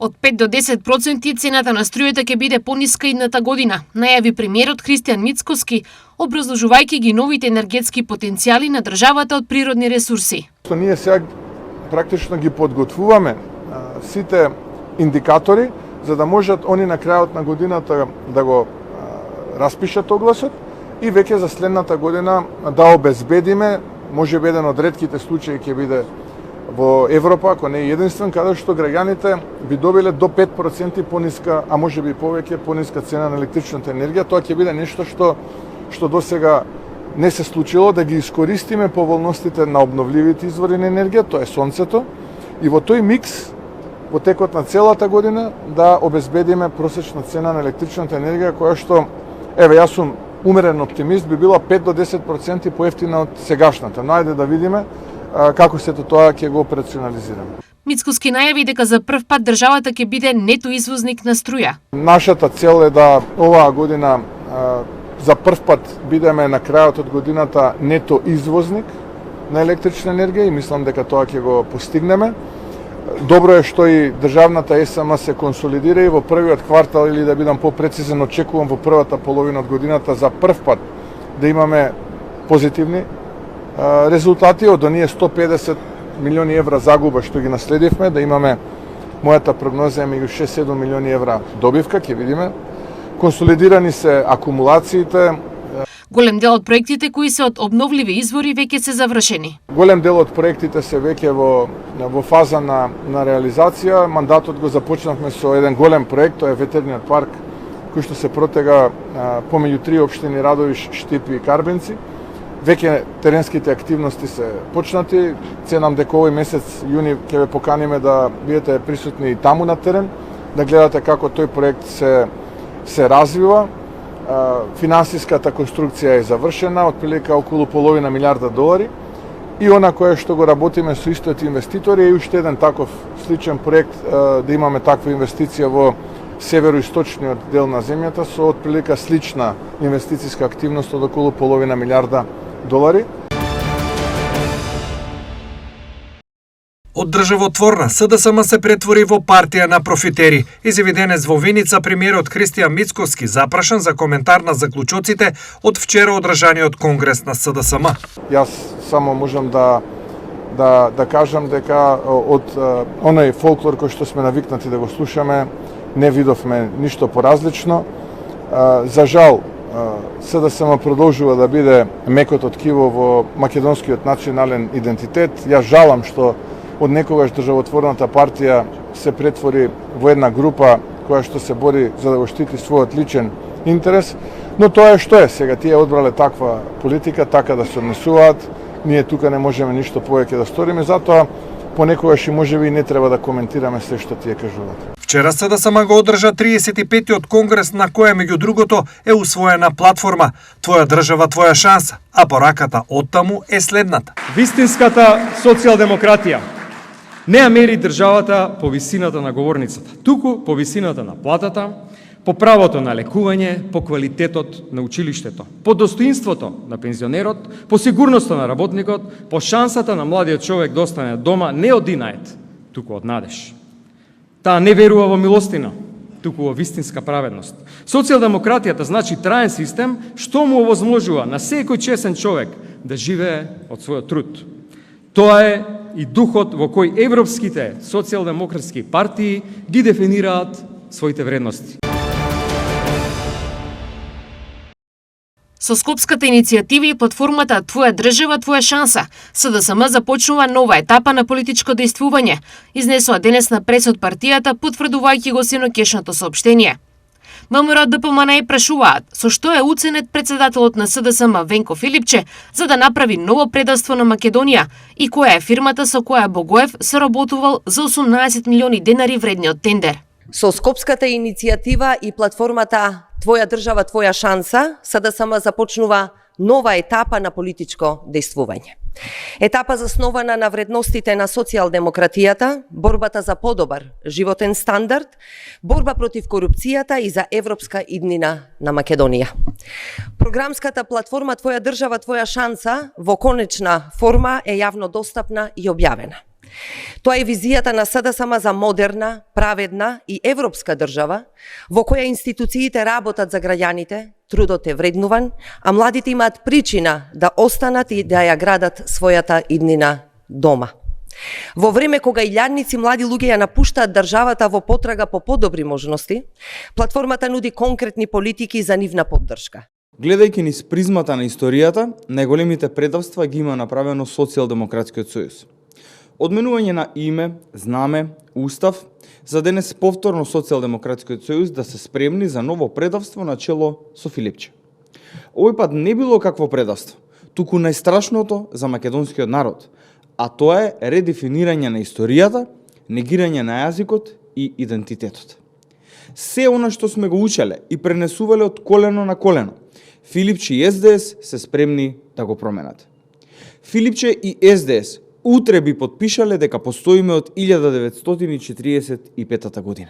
Од 5 до 10% цената на струјата ќе биде пониска идната година, најави премиерот Христијан Мицкоски, образложувајќи ги новите енергетски потенцијали на државата од природни ресурси. Ние сега практично ги подготвуваме сите индикатори за да можат они на крајот на годината да го распишат огласот и веќе за следната година да обезбедиме, можеби еден од ретките случаи ќе биде во Европа, ако не е единствен, каде што граѓаните би добиле до 5% пониска, а можеби и повеќе пониска цена на електричната енергија. Тоа ќе биде нешто што досега не се случило, да ги искористиме поволностите на обновливите извори на енергија, тоа е сонцето, и во тој микс во текот на целата година да обезбедиме просечна цена на електричната енергија која што, јас сум умерен оптимист, би била 5 до 10% поевтина од сегашната. Но ајде да видиме како сето тоа ќе го операционализираме. Мицкоски најави дека за прв пат државата ќе биде нето извозник на струја. Нашата цел е да оваа година за прв пат бидеме на крајот од годината нето извозник на електрична енергија и мислам дека тоа ќе го постигнеме. Добро е што и државната ЕСМ се консолидира и во првиот квартал, или да бидам попрецизен, очекувам во првата половина од годината за прв пат да имаме позитивни резултати од оние 150 милиони евра загуба што ги наследивме, да имаме, мојата прогноза е меѓу 6-7 милиони евра добивка, ќе видиме. Консолидирани се акумулациите. Голем дел од проектите кои се од обновливи извори веќе се завршени. Голем дел од проектите се веќе во фаза на реализација. Мандатот го започнавме со еден голем проект, тоа е ветерниот парк, кој што се протега помеѓу 3 општини Радовиш, Штипи и Карбенци. Веќе теренските активности се почнати. Ценам дека овој месец јуни ќе ве поканиме да бидете присутни и таму на терен, да гледате како тој проект се развива. Финансиската конструкција е завршена, отприлика околу половина милиарда долари. И она кое што го работиме со истиот инвеститори е уште еден таков сличен проект, да имаме таква инвестиција во североисточниот дел на земјата со отприлика слична инвестициска активност од околу половина милиарда долари. Од државотворна СДСМ се претвори во партија на профитери. Изјави денес во Виница премиерот Христијан Мицкоски, запрашан за коментар на заклучоците од вчера одржаниот конгрес на СДСМ. Јас само можам да кажам дека од оној фолклор кој што сме навикнати да го слушаме, не видовме ништо поразлично. За жал, СДСМ продолжува да биде мекото ткиво во македонскиот национален идентитет. Јас жалам што од некогаш државотворната партија се претвори во една група која што се бори за да го штити својот личен интерес, но тоа е што е. Сега тие одбрале таква политика, така да се однесуваат. Ние тука не можеме ништо повеќе да сториме, затоа понекогаш и можеби и не треба да коментираме се што тие кажуваат. Вчера СДСМ го одржа 35-тиот конгрес на која меѓу другото е усвоена платформа Твоја држава, твоја шанса, а пораката оттаму е следната. Вистинската социјалдемократија не ја мери државата по висината на говорницата, туку по висината на платата, по правото на лекување, по квалитетот на училиштето, по достоинството на пензионерот, по сигурноста на работникот, по шансата на младиот човек да остане дома не од инает, туку од надеж. Таа не верува во милостина, туку во вистинска праведност. Социјалдемократијата значи траен систем што му овозможува на секој чесен човек да живее од својот труд. Тоа е и духот во кој европските социјалдемократски партии ги дефинираат своите вредности. Со Скопската иницијатива и платформата Твоја држава, твоја шанса, СДСМ започнува нова етапа на политичко дејствување, изнесоа денес на прес од партијата, потврдувајќи го сенокешното соопштение. ВМРО ДПМН прашуваат со што е уценет председателот на СДСМ Венко Филипче за да направи ново предавство на Македонија и која е фирмата со која Богоев се работувал за 18 милиони денари вредниот тендер. Со Скопската иницијатива и платформата Твоја држава, твоја шанса, СДСМ започнува нова етапа на политичко дејствување. Етапа заснована на вредностите на социјалдемократијата, борбата за подобар животен стандард, борба против корупцијата и за европска иднина на Македонија. Програмската платформа Твоја држава, твоја шанса во конечна форма е јавно достапна и објавена. Тоа е визијата на СДСМ за модерна, праведна и европска држава, во која институциите работат за граѓаните, трудот е вреднуван, а младите имаат причина да останат и да ја градат својата иднина дома. Во време кога илјадници млади луѓе ја напуштаат државата во потрага по подобри можности, платформата нуди конкретни политики за нивна поддршка. Гледајќи низ призмата на историјата, најголемите предавства ги има направено Социјалдемократскиот сојуз. Одменување на име, знаме, устав, за денес повторно Социјалдемократскиот сојуз да се спремни за ново предавство на чело со Филипче. Овој пат не било какво предавство, туку најстрашното за македонскиот народ, а тоа е редефинирање на историјата, негирање на јазикот и идентитетот. Се она што сме го учеле и пренесувале од колено на колено, Филипче и СДС се спремни да го променат. Филипче и СДС утре би подпишале дека постоиме од 1945 година.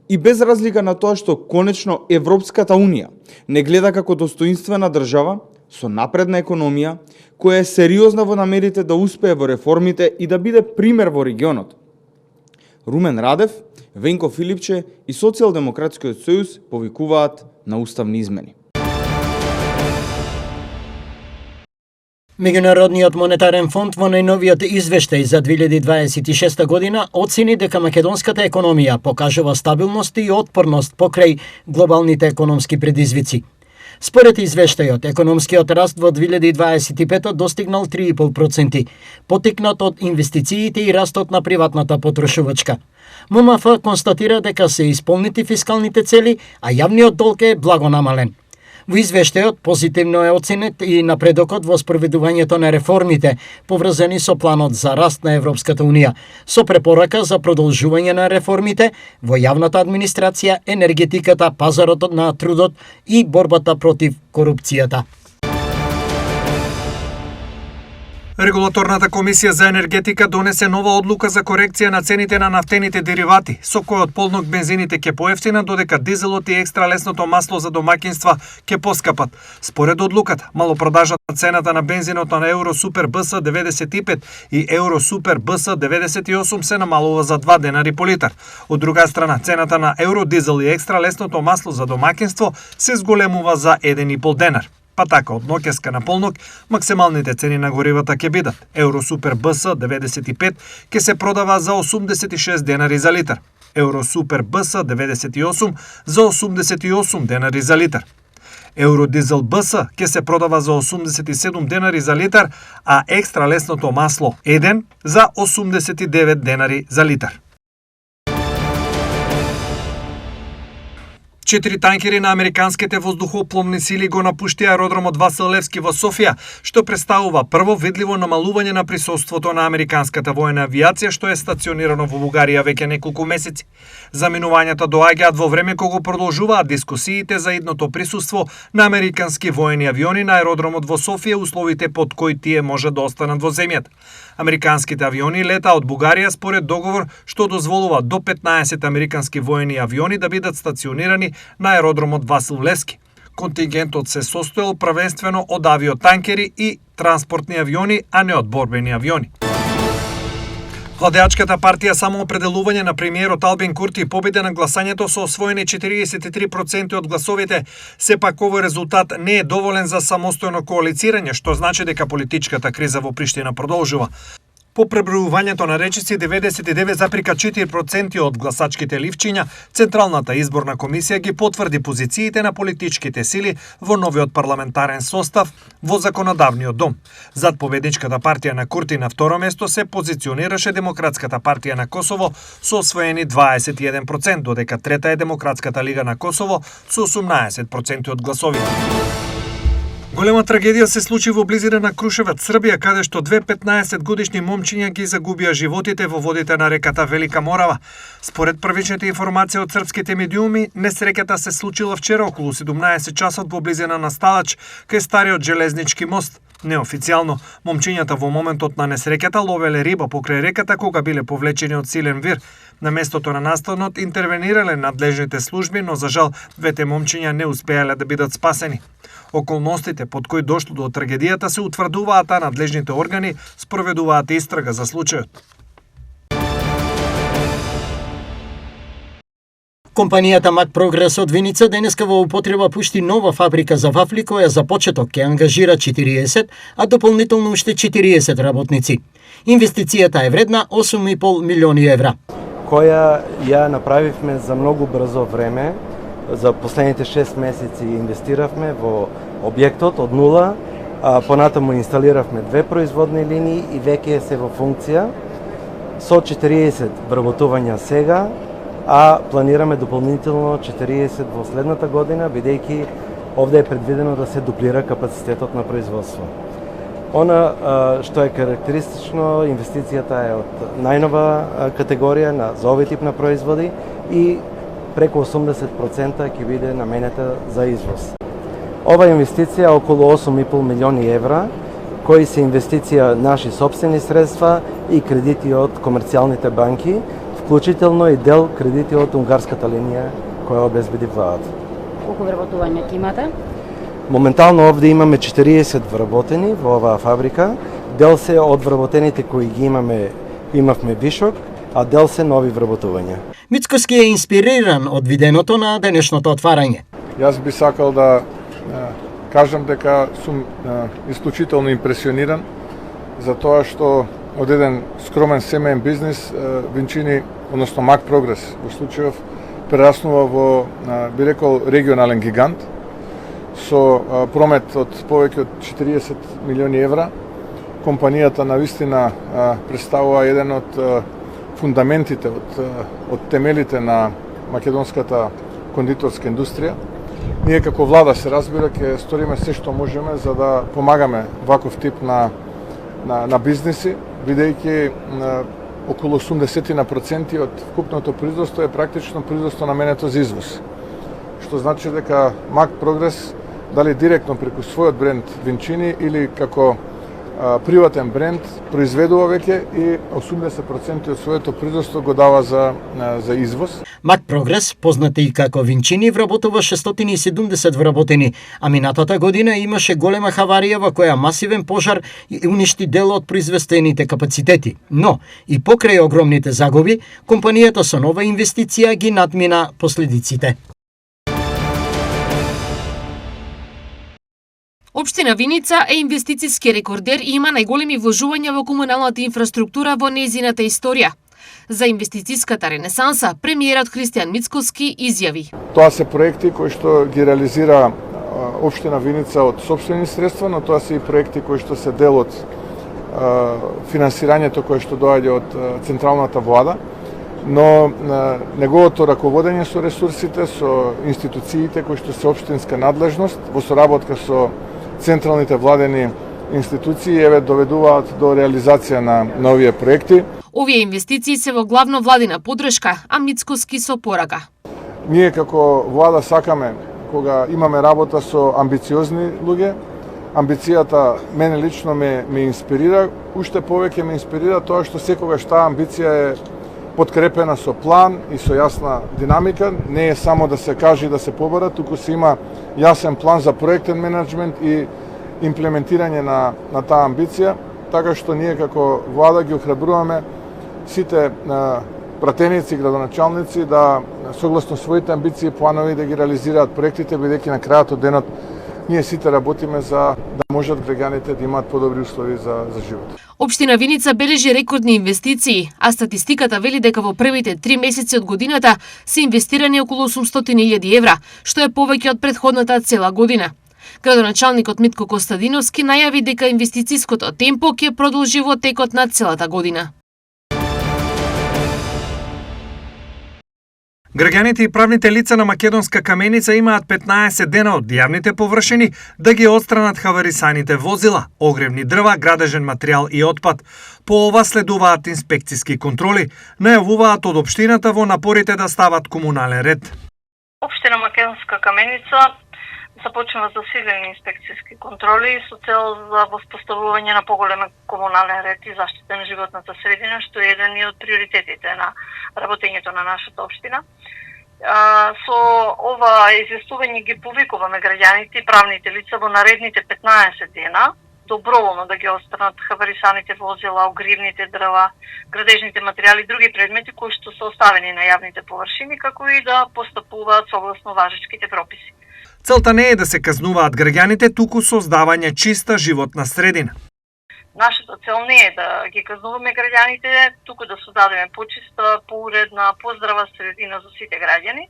И без разлика на тоа што конечно Европската Унија не гледа како достоинствена држава со напредна економија, која е сериозна во намерите да успее во реформите и да биде пример во регионот. Румен Радев, Венко Филипче и Социјалдемократскиот сојуз повикуваат на уставни измени. Меѓународниот монетарен фонд во најновиот извештај за 2026 година оцени дека македонската економија покажува стабилност и отпорност покрај глобалните економски предизвици. Според извештајот, економскиот раст во 2025 достигнал 3,5%, потикнат од инвестициите и растот на приватната потрошувачка. ММФ констатира дека се исполнети фискалните цели, а јавниот долг е благо намален. Во извештајот позитивно е оценет и напредокот во спроведувањето на реформите, поврзани со планот за раст на Европската Унија, со препорака за продолжување на реформите во јавната администрација, енергетиката, пазарот на трудот и борбата против корупцијата. Регулаторната комисија за енергетика донесе нова одлука за корекција на цените на нафтените деривати, со кој од полнок бензините ќе поевтина, додека дизелот и екстра лесното масло за домаќинства ќе поскапат. Според одлуката, малопродажната цената на бензинот на Евро Супер БС 95 и Евро Супер БС 98 се намалува за 2 денари по литар. Од друга страна, цената на Евро Дизел и екстра лесното масло за домаќинство се зголемува за 1,5 денар. Па така, од ноќеска на полнок, максималните цени на горивата ќе бидат. Евро Супер БС 95 ќе се продава за 86 денари за литар. Евро Супер БС 98 за 88 денари за литар. Евро Дизел БС ќе се продава за 87 денари за литар, а екстра лесното масло 1 за 89 денари за литар. 4 танкери на американските воздухопловни сили го напушти аеродромот Васил Левски во Софија, што представува прво видливо намалување на присуството на американската воена авиација што е стационирано во Бугарија веќе неколку месеци. Заминувањата доаѓаат во време кога продолжуваат дискусиите за идното присуство на американски воени авиони на аеродромот во Софија, условите под кои тие може да останат во земјата. Американските авиони лета од Бугарија според договор што дозволува до 15 американски воени авиони да бидат стационирани на аеродромот Васил Левски. Контингентот се состоел првенствено од авиотанкери и транспортни авиони, а не од борбени авиони. Владеачката партија Самоопределување на премиерот Албин Курти победи на гласањето со освоени 43% од гласовите. Сепак овој резултат не е доволен за самостојно коалицирање, што значи дека политичката криза во Приштина продолжува. По пребројувањето на речиси 99,4% од гласачките ливчиња, Централната изборна комисија ги потврди позициите на политичките сили во новиот парламентарен состав во законодавниот дом. Зад победничката партија на Курти на второ место се позиционираше Демократската партија на Косово со освоени 21%, додека трета е Демократската лига на Косово со 18% од гласовите. Голема трагедија се случи во близина на Крушевец, Србија, каде што 2 15-годишни момчиња ги загубија животите во водите на реката Велика Морава. Според првичните информации од српските медиуми, несреќата се случила вчера околу 17 часот во близина на Сталач, кај стариот железнички мост. Неофицијално, момчињата во моментот на несреќата ловеле риба покрај реката кога биле повлечени од силен вир. На местото на настанот интервенирале надлежните служби, но за жал двете момчиња не успеале да бидат спасени. Околностите под кои дошло до трагедијата се утврдуваат, а надлежните органи спроведуваат истрага за случајот. Компанијата Мак Прогрес од Виница денеска во употреба пушти нова фабрика за вафли која за почеток ќе ангажира 40, а дополнително уште 40 работници. Инвестицијата е вредна 8,5 милиони евра. Која ја направивме за многу брзо време. За последните 6 месеци инвестиравме во објектот од нула, а понатаму инсталиравме 2 производни линии и веќе се во функција со 40 вработувања сега, а планираме дополнително 40 во следната година, бидејќи овде е предвидено да се дуплира капацитетот на производство. Она што е карактеристично, инвестицијата е од најнова категорија за овој тип на производи и преку 80% ќе биде наменета за извоз. Ова инвестиција е околу 8,5 милиони евра, кои се инвестиција наши собствени средства и кредити од комерцијалните банки, вклучително и дел кредити од унгарската линија која обезбеди владата. Колку вработувања ќе имате? Моментално овде имаме 40 вработени во оваа фабрика. Дел се од вработените кои ги имавме вишок, а дел се нови вработувања. Мицкоски е инспириран од виденото на денешното отварање. Јас би сакал да кажам дека сум исклучително импресиониран за тоа што од еден скромен семеен бизнис Винчини, односно Мак Прогрес во случајов, прераснува во, би рекол, регионален гигант со промет од повеќе од 40 милиони евра. Компанијата навистина представува еден од фундаментите, од темелите на македонската кондиторска индустрија. Ние како влада, се разбира, ќе сториме се што можеме за да помагаме ваков тип на бизниси, бидејќи околу 80% од вкупното производство е практично производство наменето за извоз. Што значи дека Мак Прогрес, дали директно преку својот бренд Винчини или како приватен бренд, произведува веќе и 80% од своето производство го дава за извоз. Мак Прогрес, познати и како Винчини, вработува 670 вработени, а минатата година имаше голема хаварија во која масивен пожар уништи дел од производствените капацитети. Но, и покрај огромните загуби, компанијата со нова инвестиција ги надмина последиците. Општина Виница е инвестициски рекордер и има најголеми вложувања во комуналната инфраструктура во нејзината историја. За инвестициската ренесанса, премиерот Христијан Мицкоски изјави: Тоа се проекти кои што ги реализира Општина Виница од сопствени средства, но тоа се и проекти кои што се дел од финансирањето кое што доаѓа од централната влада, но неговото раководење со ресурсите, со институциите кои што се општинска надлежност, во соработка со централните владени институции, доведуваат до реализација на овие проекти. Овие инвестиции се во главно владина поддршка, а Мицкоски со порака. Ние како влада сакаме, кога имаме работа со амбициозни луѓе, амбицијата мене лично ме инспирира, уште повеќе ме инспирира тоа што секогаш таа амбиција е подкрепена со план и со јасна динамика. Не е само да се каже и да се побара, туку се има јасен план за проектен менеджмент и имплементирање на таа амбиција, така што ние како влада ги охрабруваме сите пратеници, градоначалници да согласно своите амбиции и планови да ги реализираат проектите, бидејќи на крајот од денот ние сите работиме за да можат граѓаните да имаат подобри услови за живот. Општина Виница бележи рекордни инвестиции, а статистиката вели дека во првите 3 месеци од годината се инвестирани околу 800.000 евра, што е повеќе од претходната цела година. Градоначалникот Митко Костадиновски најави дека инвестициското темпо ќе продолжи во текот на целата година. Граѓаните и правните лица на Македонска каменица имаат 15 дена од јавните површини да ги отстранат хаварисаните возила, огревни дрва, градежен материјал и отпад. По ова следуваат инспекциски контроли, најавуваат од општината во напорите да стават комунален ред. Општина Македонска каменица започнува засилени инспекциски контроли со цел за воспоставување на поголем комунален ред и заштита на животната средина, што е еден од приоритетите на работењето на нашата општина. Со ова известување ги повикуваме граѓаните и правните лица во наредните 15 дена доброволно да ги останат хабарисаните возила, огривните дрва, градежните материјали и други предмети кои што се оставени на јавните површини, како и да постапуваат согласно важечките прописи. Целта не е да се казнуваат граѓаните, туку создавање чиста животна средина. Нашата цел не е да ги казнуваме граѓаните, туку да создадеме почиста, поуредна, поздрава средина за сите граѓани,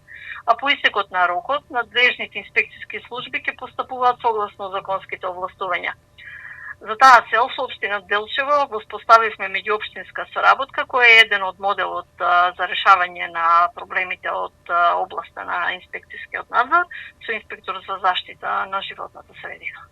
а по истекот на рокот, надлежните инспекциски служби ќе постапуваат согласно законските овластувања. За таа цел со општина Делчево воспоставивме меѓуопштинска соработка, која е еден од моделот за решавање на проблемите од областа на инспекцијскиот надзор со инспектор за заштита на животната средина.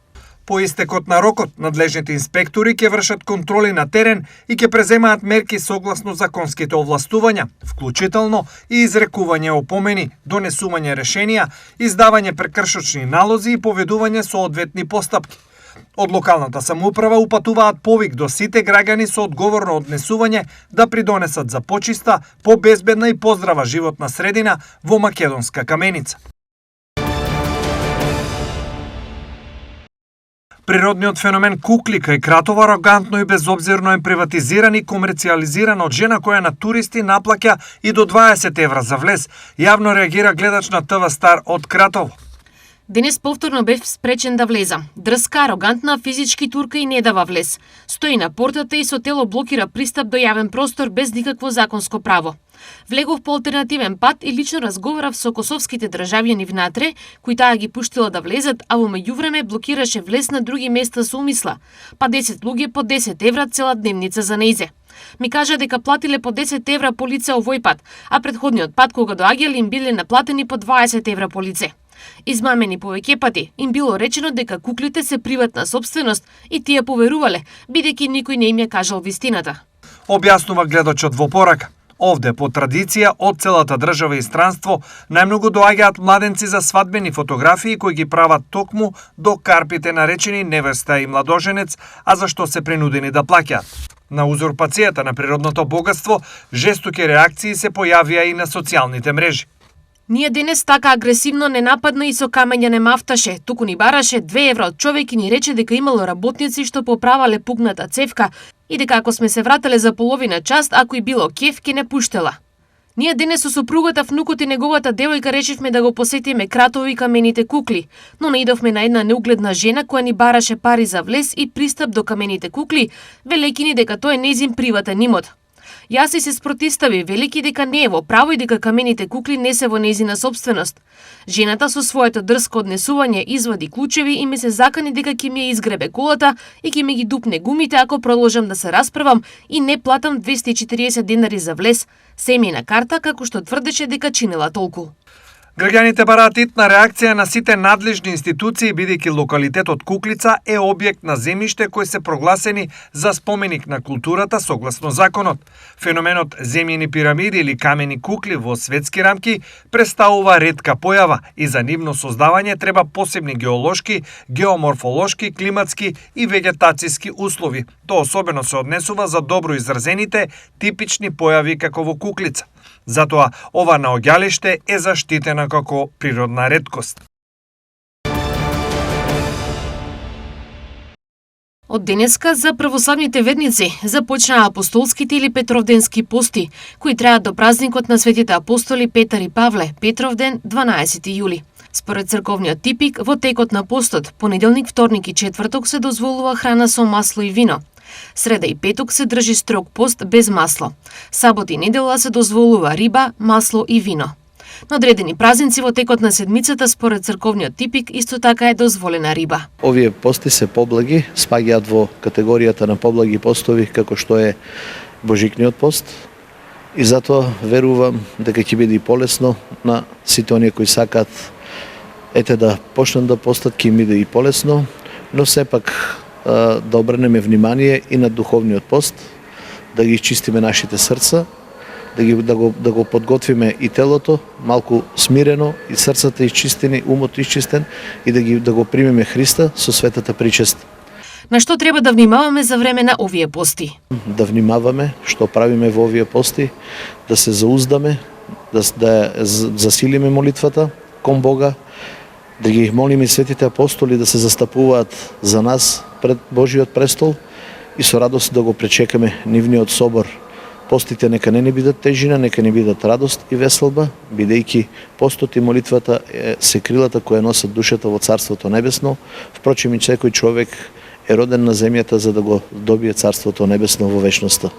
По истекот на рокот, надлежните инспектори ќе вршат контроли на терен и ќе преземаат мерки согласно законските овластувања, вклучително и изрекување опомени, донесување решенија, издавање прекршочни налози и поведување со одветни постапки. Од локалната самоуправа упатуваат повик до сите граѓани со одговорно однесување да придонесат за почиста, побезбедна и поздрава животна средина во Македонска Каменица. Природниот феномен кукли кај Кратово арогантно и безобзирно е приватизиран и комерцијализиран од жена која на туристи наплаќа и до 20 евра за влез. Јавно реагира гледач на ТВ Стар од Кратово. Денес повторно бев спречен да влезам. Дрска, арогантна, физички турка и не дава влез. Стои на портата и со тело блокира пристап до јавен простор без никакво законско право. Влегов по алтернативен пат и лично разговарав со косовските државјани внатре, кои таа ги пуштила да влезат, а во меѓувреме блокираше влез на други места со умисла. Па 10 луѓе по 10 евра цела дневница за нејзе. Ми кажа дека платиле по 10 евра по лице овој пат, а предходниот пат кога доаѓале им биле наплатени по 20 евра по лице. Измамени повеќе пати, им било речено дека куклите се приватна сопственост и тие поверувале, бидејќи никој не им ја кажал вистината. Објаснува гледачот во порака. Овде, по традиција, од целата држава и странство, најмногу доаѓаат младенци за свадбени фотографии кои ги прават токму до карпите наречени невеста и младоженец, а за што се принудени да плаќаат. На узурпацијата на природното богатство, жестоки реакции се појавија и на социјалните мрежи. Ние денес така агресивно не нападна и со камења не мафташе, туку ни бараше 2 евра од човек и ни рече дека имало работници што поправале пукната цевка и дека ако сме се врателе за половина час, ако и било кеф, ке не пуштела. Ние денес со сопругата, внукот и неговата девојка решивме да го посетиме Кратово и камените кукли, но наидовме на една неугледна жена која ни бараше пари за влез и пристап до камените кукли, велејќи ни дека тоа е нејзин приватен имот. Јас и се спротистави, велики дека не е во право и дека камените кукли не се во нејзина сопственост. Жената со своето дрско однесување извади клучеви и ми се закани дека ќе ми ја изгребе колата и ќе ми ги дупне гумите ако продолжам да се расправам и не платам 240 денари за влез, семејна карта како што тврдеше дека чинела толку. Граѓаните бараат итна реакција на сите надлежни институции, бидејќи локалитетот Куклица е објект на земјиште кои се прогласени за споменик на културата согласно законот. Феноменот земјени пирамиди или камени кукли во светски рамки представува ретка појава и за нивно создавање треба посебни геолошки, геоморфолошки, климатски и вегетацијски услови. Тоа особено се однесува за добро изразените типични појави како во Куклица. Затоа ова наоѓалиште е заштитена како природна реткост. Од денеска за православните верници започнаа апостолските или Петровденски пости, кои траат до празникот на светите апостоли Петар и Павле, Петровден, 12 јули. Според црковниот типик, во текот на постот, понеделник, вторник и четврток се дозволува храна со масло и вино. Среда и петок се држи строг пост без масло. Сабот и недела се дозволува риба, масло и вино. На одредени празници во текот на седмицата според црковниот типик исто така е дозволена риба. Овие пости се поблаги, спаѓаат во категоријата на поблаги постови како што е Божикниот пост и затоа верувам дека ќе биде и полесно на сите оние кои сакаат да почнат да постат, ќе им биде и полесно, но сепак да обрнеме внимание и на духовниот пост, да ги чистиме нашите срца, да го подготвиме и телото малку смирено и срцата изчистени, умот изчистен и да го примеме Христа со светата причест. На што треба да внимаваме за време на овие пости? Да внимаваме што правиме во овие пости, да се зауздаме, да засилиме молитвата кон Бога, да ги молиме светите апостоли да се застапуваат за нас пред Божиот престол и со радост да го пречекаме нивниот собор. Постите нека не бидат тежина, нека не бидат радост и веселба, бидејќи постот и молитвата се крилата која носат душата во Царството Небесно. Впрочем, и секој човек е роден на земјата за да го добие Царството Небесно во вечноста.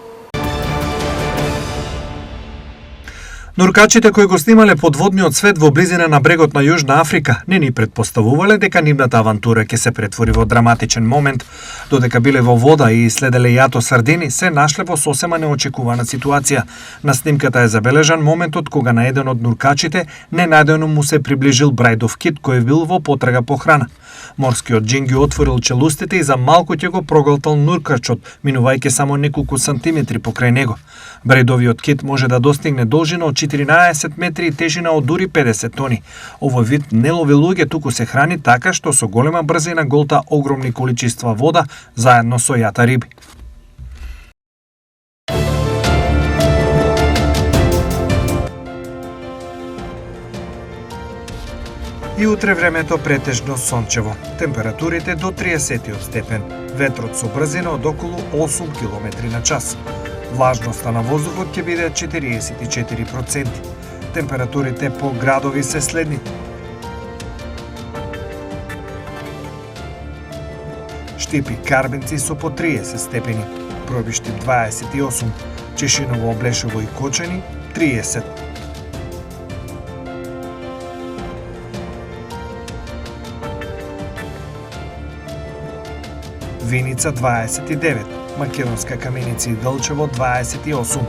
Нуркачите кои го снимале подводниот свет во близина на брегот на Јужна Африка не ни претпоставувале дека нивната авантура ќе се претвори во драматичен момент. Додека биле во вода и следеле јато сардини, се нашле во сосема неочекувана ситуација. На снимката е забележан моментот кога на еден од нуркачите ненајдено му се приближил брајдов кит кој бил во потрага по храна. Морскиот џин ги отворил челустите и за малку ќе го проголтал нуркачот, минувајќи само неколку сантиметри покрај него. Брајдовиот кит може да достигне должина од 14 метри и тежина од дури 50 тони. Овој вид не лови луѓе, туку се храни така што со голема брзина голта огромни количества вода заедно со јата риби. И утре времето претежно сончево. Температурите до 30 степен. Ветрот со брзина од околу 8 км на час. Влажноста на воздухот ќе биде 44%. Температурите по градови се следните. Штипи Карбенци со по 30 степени, Пробишти 28, Чешиново, Облешево и Кочани 30. Виница 29, Македонска Каменица и Дълчево 28,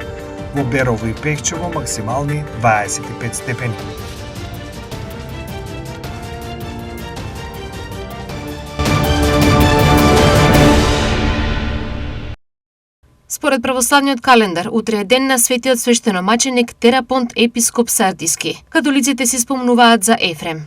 во Берово и Пехчево максимални 25 степени. Според православниот календар, утре е ден на светиот свештеномаченик Терапонт епископ Сардиски. Католиците си спомнуваат за Ефрем.